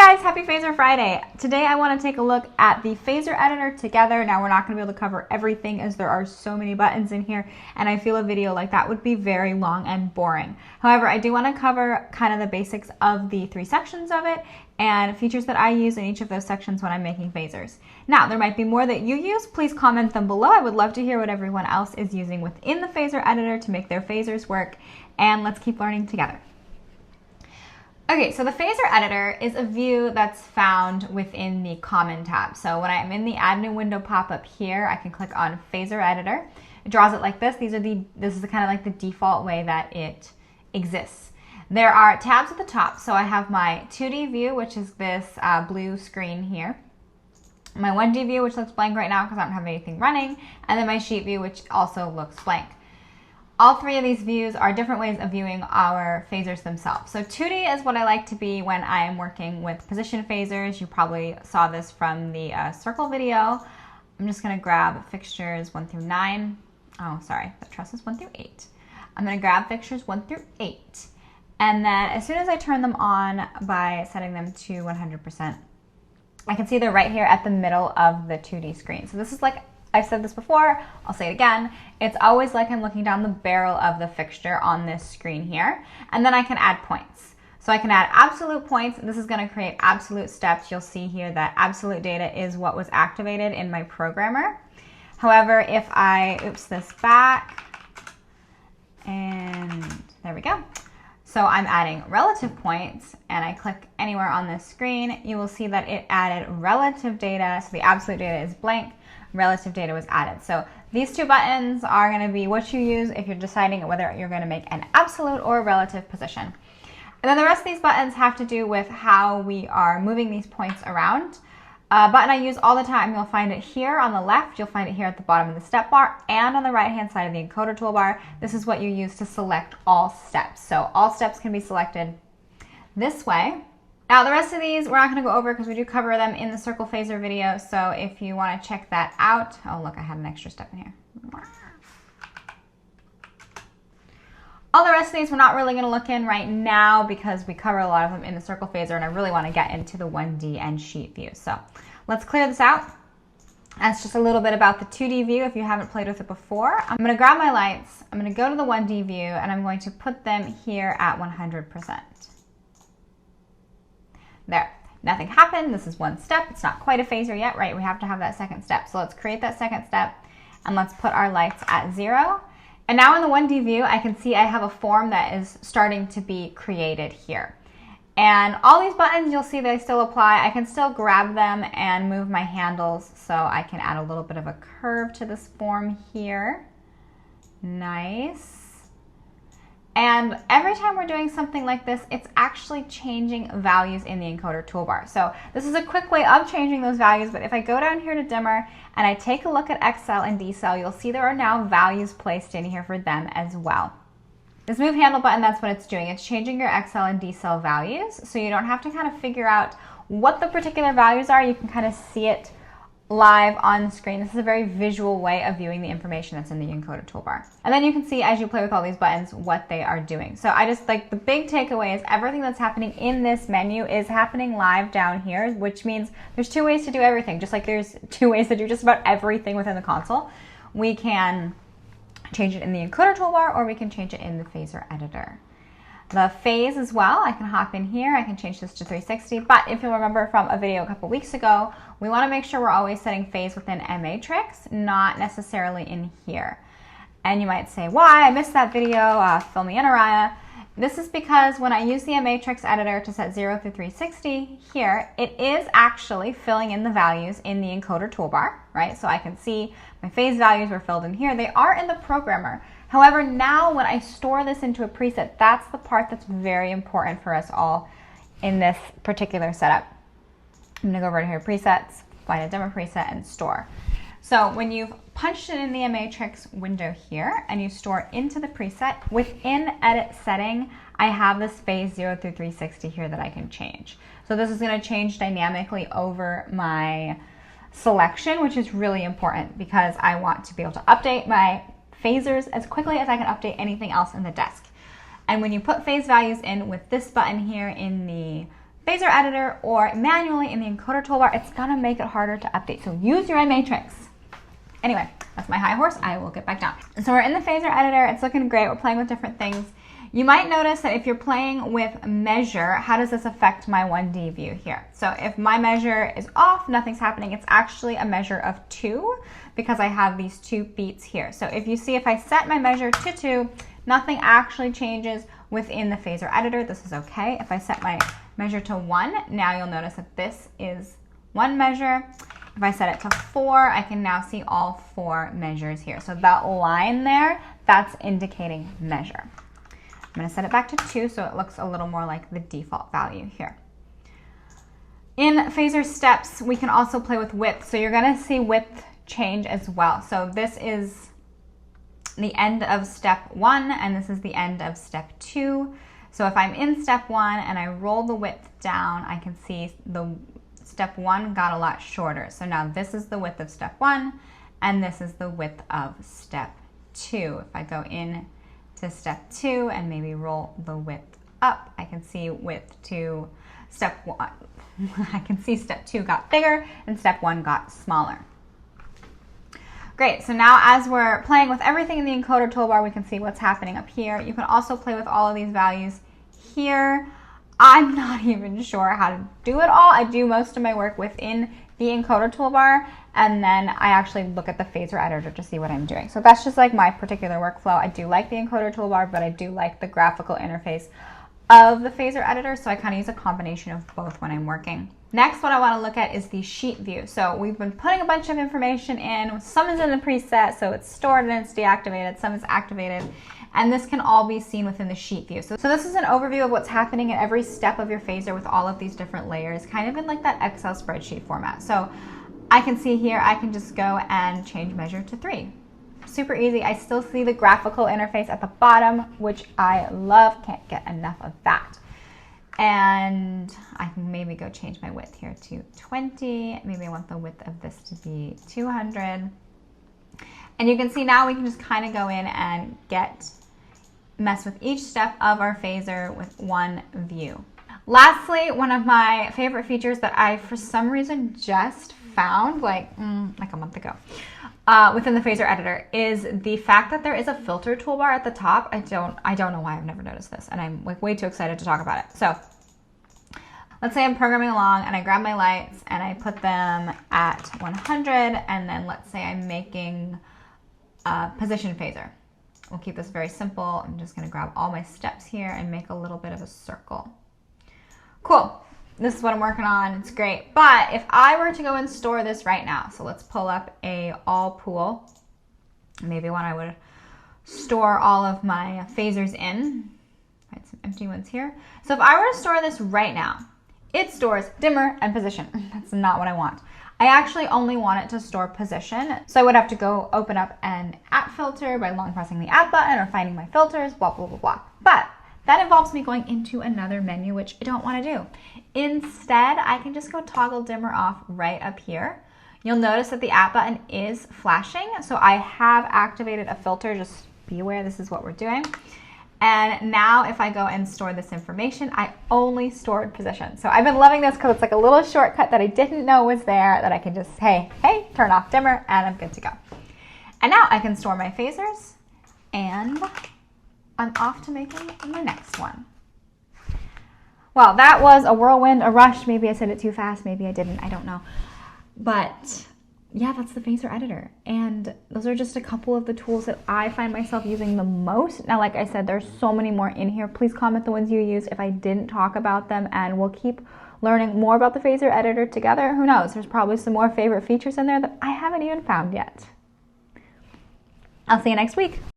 Guys, happy Phaser Friday. Today I want to take a look at the Phaser editor together. Now we're not going to be able to cover everything as there are so many buttons in here, and I feel a video like that would be very long and boring. However, I do want to cover kind of the basics of the three sections of it and features that I use in each of those sections when I'm making phasers. Now, there might be more that you use. Please comment them below. I would love to hear what everyone else is using within the Phaser editor to make their phasers work, and let's keep learning together. Okay, so the Phaser editor is a view that's found within the Common tab. So when I'm in the Add New Window pop-up here, I can click on Phaser Editor. It draws it like this. This is kind of like the default way that it exists. There are tabs at the top. So I have my 2D view, which is this blue screen here. My 1D view, which looks blank right now because I don't have anything running. And then my sheet view, which also looks blank. All three of these views are different ways of viewing our phasers themselves. So 2D is what I like to be when I am working with position phasers. You probably saw this from the circle video. I'm just going to grab fixtures 1 through 9. Oh, sorry, the truss is 1 through 8. I'm going to grab fixtures 1 through 8. And then as soon as I turn them on by setting them to 100%, I can see they're right here at the middle of the 2D screen. So this is like, I've said this before, I'll say it again. It's always like I'm looking down the barrel of the fixture on this screen here. And then I can add points. So I can add absolute points. This is going to create absolute steps. You'll see here that absolute data is what was activated in my programmer. However, if I oops this back, and there we go. So I'm adding relative points, and I click anywhere on this screen, you will see that it added relative data. So the absolute data is blank. Relative data was added. So these two buttons are going to be what you use if you're deciding whether you're going to make an absolute or relative position. And then the rest of these buttons have to do with how we are moving these points around. Button I use all the time, you'll find it here on the left, you'll find it here at the bottom of the step bar, and on the right hand side of the encoder toolbar. This is what you use to select all steps. So all steps can be selected this way. Now the rest of these we're not going to go over because we do cover them in the circle phaser video. So if you want to check that out, oh look, I had an extra step in here. All the rest of these we're not really going to look in right now because we cover a lot of them in the circle phaser, and I really want to get into the 1D and sheet view. So let's clear this out. That's just a little bit about the 2D view if you haven't played with it before. I'm going to grab my lights, I'm going to go to the 1D view, and I'm going to put them here at 100%. There, nothing happened. This is one step. It's not quite a phaser yet, right? We have to have that second step. So let's create that second step, and let's put our lights at 0. And now in the 1D view, I can see I have a form that is starting to be created here. And all these buttons, you'll see they still apply. I can still grab them and move my handles, so I can add a little bit of a curve to this form here. Nice. And every time we're doing something like this, it's actually changing values in the encoder toolbar. So this is a quick way of changing those values, but if I go down here to dimmer and I take a look at X cell and D cell, you'll see there are now values placed in here for them as well. This move handle button, that's what it's doing. It's changing your X cell and D cell values, so you don't have to kind of figure out what the particular values are. You can kind of see it live on screen. This is a very visual way of viewing the information that's in the encoder toolbar. And then you can see as you play with all these buttons what they are doing. So I just like the big takeaway is everything that's happening in this menu is happening live down here, which means there's two ways to do everything. Just like there's two ways to do just about everything within the console. We can change it in the encoder toolbar, or we can change it in the phaser editor. The phase as well, I can hop in here, I can change this to 360, but if you'll remember from a video a couple weeks ago, we want to make sure we're always setting phase within M-Matrix, not necessarily in here. And you might say, why? I missed that video, fill me in, Araya. This is because when I use the M-Matrix editor to set 0 through 360 here, it is actually filling in the values in the encoder toolbar, right? So I can see my phase values were filled in here. They are in the programmer. However, now when I store this into a preset, that's the part that's very important for us all in this particular setup. I'm going to go over to here, presets, find a demo preset, and store. So when you've punched it in the M-Matrix window here and you store into the preset, within edit setting, I have this phase 0 through 360 here that I can change. So this is going to change dynamically over my selection, which is really important because I want to be able to update my phasers as quickly as I can update anything else in the desk. And when you put phase values in with this button here in the Phasor editor or manually in the encoder toolbar, it's gonna make it harder to update. So use your matrix. Anyway, that's my high horse. I will get back down. So we're in the Phasor editor. It's looking great. We're playing with different things. You might notice that if you're playing with measure, how does this affect my 1D view here? So if my measure is off, nothing's happening. It's actually a measure of 2 because I have these 2 beats here. So if you see, if I set my measure to 2, nothing actually changes within the Phasor editor. This is okay. If I set my measure to 1, now you'll notice that this is 1 measure. If I set it to 4, I can now see all 4 measures here. So that line there, that's indicating measure. I'm going to set it back to 2 so it looks a little more like the default value here. In Phasor steps, we can also play with width. So you're going to see width change as well. So this is the end of step 1 and this is the end of step 2. So if I'm in step 1 and I roll the width down, I can see the step 1 got a lot shorter. So now this is the width of step 1 and this is the width of step 2. If I go in to step 2 and maybe roll the width up, I can see width to step 1. I can see step 2 got bigger and step 1 got smaller. Great, so now as we're playing with everything in the encoder toolbar, we can see what's happening up here. You can also play with all of these values here. I'm not even sure how to do it all. I do most of my work within the encoder toolbar, and then I actually look at the Phasor editor to see what I'm doing. So that's just like my particular workflow. I do like the encoder toolbar, but I do like the graphical interface of the Phasor editor, so I kind of use a combination of both when I'm working. Next, what I want to look at is the sheet view. So we've been putting a bunch of information in. Some is in the preset, so it's stored and it's deactivated. Some is activated. And this can all be seen within the sheet view. So this is an overview of what's happening at every step of your Phasor with all of these different layers, kind of in like that Excel spreadsheet format. So I can see here, I can just go and change measure to 3. Super easy. I still see the graphical interface at the bottom, which I love. Can't get enough of that. And I can maybe go change my width here to 20. Maybe I want the width of this to be 200. And you can see now we can just kind of go in and mess with each step of our Phasor with one view. Lastly, one of my favorite features that I, for some reason, just found like a month ago within the Phasor editor is the fact that there is a filter toolbar at the top. I don't know why I've never noticed this, and I'm like way too excited to talk about it. So let's say I'm programming along and I grab my lights and I put them at 100, and then let's say I'm making a position Phasor. We'll keep this very simple. I'm just going to grab all my steps here and make a little bit of a circle. Cool. This is what I'm working on. It's great. But if I were to go and store this right now, so let's pull up a all pool, maybe one I would store all of my Phasors in. Right, some empty ones here. So if I were to store this right now, it stores dimmer and position. That's not what I want. I actually only want it to store position. So I would have to go open up an app filter by long pressing the app button or finding my filters, blah, blah, blah, blah. But that involves me going into another menu, which I don't want to do. Instead, I can just go toggle dimmer off right up here. You'll notice that the app button is flashing. So I have activated a filter. Just be aware this is what we're doing. And now if I go and store this information, I only stored position. So I've been loving this because it's like a little shortcut that I didn't know was there that I can just, hey, turn off dimmer, and I'm good to go. And now I can store my Phasors, and I'm off to making my next one. Well, that was a whirlwind, a rush. Maybe I said it too fast. Maybe I didn't. I don't know. But yeah, that's the Phasor editor. And those are just a couple of the tools that I find myself using the most. Now, like I said, there's so many more in here. Please comment the ones you used if I didn't talk about them, and we'll keep learning more about the Phasor editor together. Who knows? There's probably some more favorite features in there that I haven't even found yet. I'll see you next week.